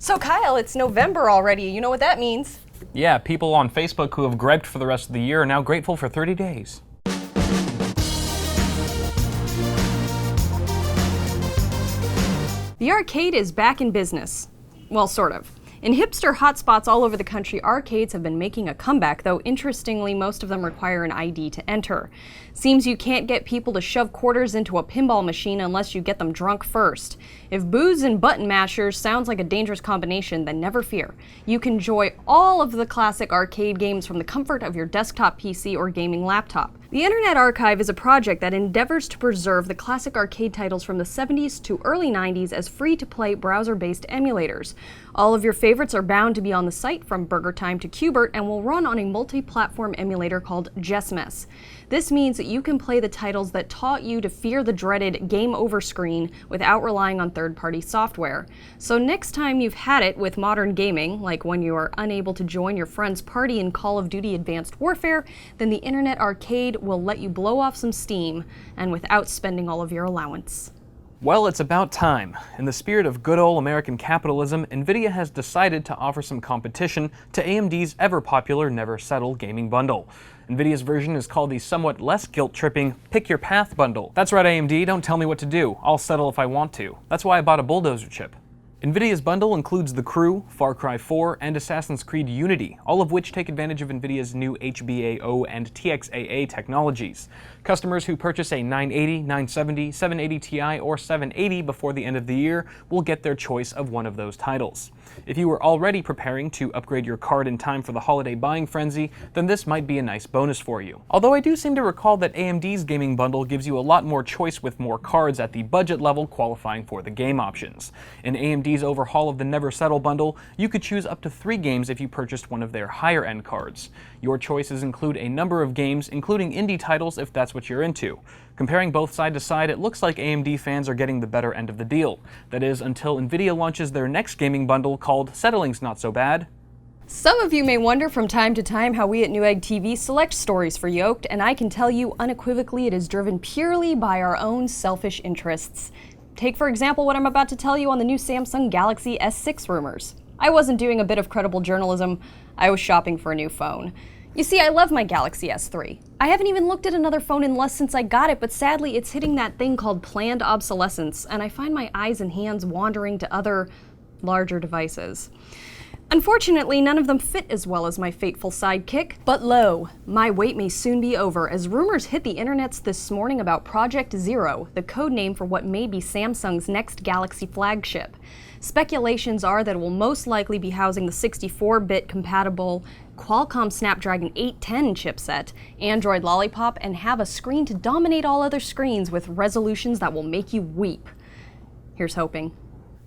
So Kyle, it's November already. You know what that means? Yeah, people on Facebook who have griped for the rest of the year are now grateful for 30 days. The arcade is back in business. Well, sort of. In hipster hotspots all over the country, arcades have been making a comeback, though interestingly, most of them require an ID to enter. Seems you can't get people to shove quarters into a pinball machine unless you get them drunk first. If booze and button mashers sounds like a dangerous combination, then never fear. You can enjoy all of the classic arcade games from the comfort of your desktop PC or gaming laptop. The Internet Archive is a project that endeavors to preserve the classic arcade titles from the 70s to early 90s as free-to-play browser-based emulators. All of your favorites are bound to be on the site, from Burger Time to Qbert, and will run on a multi-platform emulator called JessMess. This means that you can play the titles that taught you to fear the dreaded game over screen without relying on third-party software. So next time you've had it with modern gaming, like when you are unable to join your friend's party in Call of Duty Advanced Warfare, then the Internet Arcade will let you blow off some steam, and without spending all of your allowance. Well, it's about time. In the spirit of good old American capitalism, Nvidia has decided to offer some competition to AMD's ever-popular Never Settle gaming bundle. Nvidia's version is called the somewhat less guilt-tripping Pick Your Path bundle. That's right, AMD, don't tell me what to do. I'll settle if I want to. That's why I bought a bulldozer chip. Nvidia's bundle includes The Crew, Far Cry 4, and Assassin's Creed Unity, all of which take advantage of Nvidia's new HBAO and TXAA technologies. Customers who purchase a 980, 970, 780 Ti, or 780 before the end of the year will get their choice of one of those titles. If you were already preparing to upgrade your card in time for the holiday buying frenzy, then this might be a nice bonus for you. Although I do seem to recall that AMD's gaming bundle gives you a lot more choice with more cards at the budget level qualifying for the game options. In AMD's overhaul of the Never Settle bundle, you could choose up to 3 games if you purchased one of their higher-end cards. Your choices include a number of games, including indie titles if that's what you're into. Comparing both side to side, it looks like AMD fans are getting the better end of the deal. That is, until Nvidia launches their next gaming bundle called Settling's Not So Bad. Some of you may wonder from time to time how we at Newegg TV select stories for Yolk'd, and I can tell you unequivocally it is driven purely by our own selfish interests. Take, for example, what I'm about to tell you on the new Samsung Galaxy S6 rumors. I wasn't doing a bit of credible journalism, I was shopping for a new phone. You see, I love my Galaxy S3. I haven't even looked at another phone in less since I got it, but sadly it's hitting that thing called planned obsolescence, and I find my eyes and hands wandering to other, larger devices. Unfortunately, none of them fit as well as my fateful sidekick. But lo, my wait may soon be over, as rumors hit the internets this morning about Project Zero, the code name for what may be Samsung's next Galaxy flagship. Speculations are that it will most likely be housing the 64-bit compatible Qualcomm Snapdragon 810 chipset, Android Lollipop, and have a screen to dominate all other screens with resolutions that will make you weep. Here's hoping.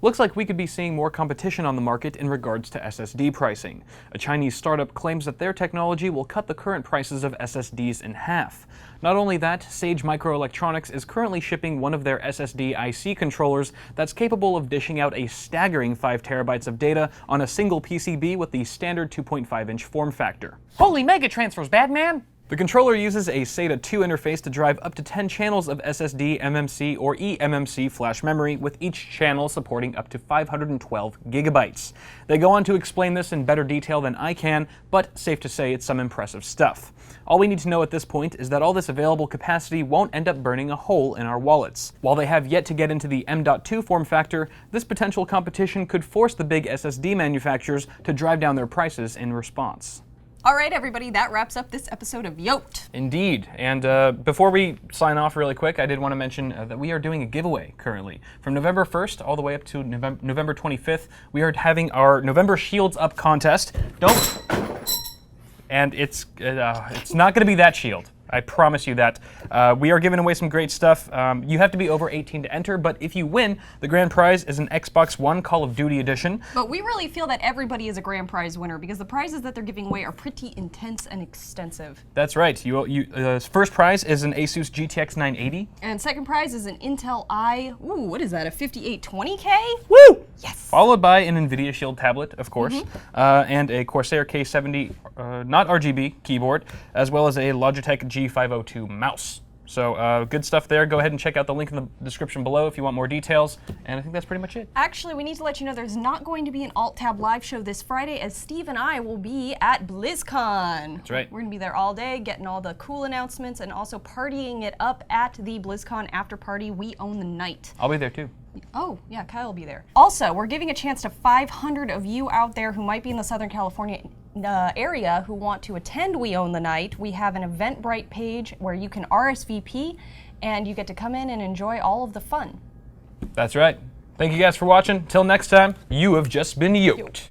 Looks like we could be seeing more competition on the market in regards to SSD pricing. A Chinese startup claims that their technology will cut the current prices of SSDs in half. Not only that, Sage Microelectronics is currently shipping one of their SSD IC controllers that's capable of dishing out a staggering 5 terabytes of data on a single PCB with the standard 2.5-inch form factor. Holy mega transfers, bad man! The controller uses a SATA 2 interface to drive up to 10 channels of SSD, MMC, or eMMC flash memory, with each channel supporting up to 512 gigabytes. They go on to explain this in better detail than I can, but safe to say it's some impressive stuff. All we need to know at this point is that all this available capacity won't end up burning a hole in our wallets. While they have yet to get into the M.2 form factor, this potential competition could force the big SSD manufacturers to drive down their prices in response. All right, everybody, that wraps up this episode of Yolk'd. Indeed. And before we sign off really quick, I did want to mention that we are doing a giveaway currently. From November 1st all the way up to November 25th, we are having our November Shields Up contest. And it's not going to be that shield. I promise you that. We are giving away some great stuff. You have to be over 18 to enter, but if you win, the grand prize is an Xbox One Call of Duty edition. But we really feel that everybody is a grand prize winner because the prizes that they're giving away are pretty intense and extensive. That's right. First prize is an Asus GTX 980. And second prize is an Intel what is that, a 5820K? Woo! Yes! Followed by an Nvidia Shield tablet, of course, and a Corsair K70, not RGB, keyboard, as well as a Logitech G502 mouse. So good stuff there. Go ahead and check out the link in the description below if you want more details. And I think that's pretty much it. Actually, we need to let you know there's not going to be an Alt-Tab live show this Friday, as Steve and I will be at BlizzCon. That's right. We're going to be there all day, getting all the cool announcements and also partying it up at the BlizzCon after party. We own the night. I'll be there too. Oh, yeah, Kyle will be there. Also, we're giving a chance to 500 of you out there who might be in the Southern California area who want to attend We Own the Night. We have an Eventbrite page where you can RSVP and you get to come in and enjoy all of the fun. That's right. Thank you guys for watching. Till next time, you have just been yoked.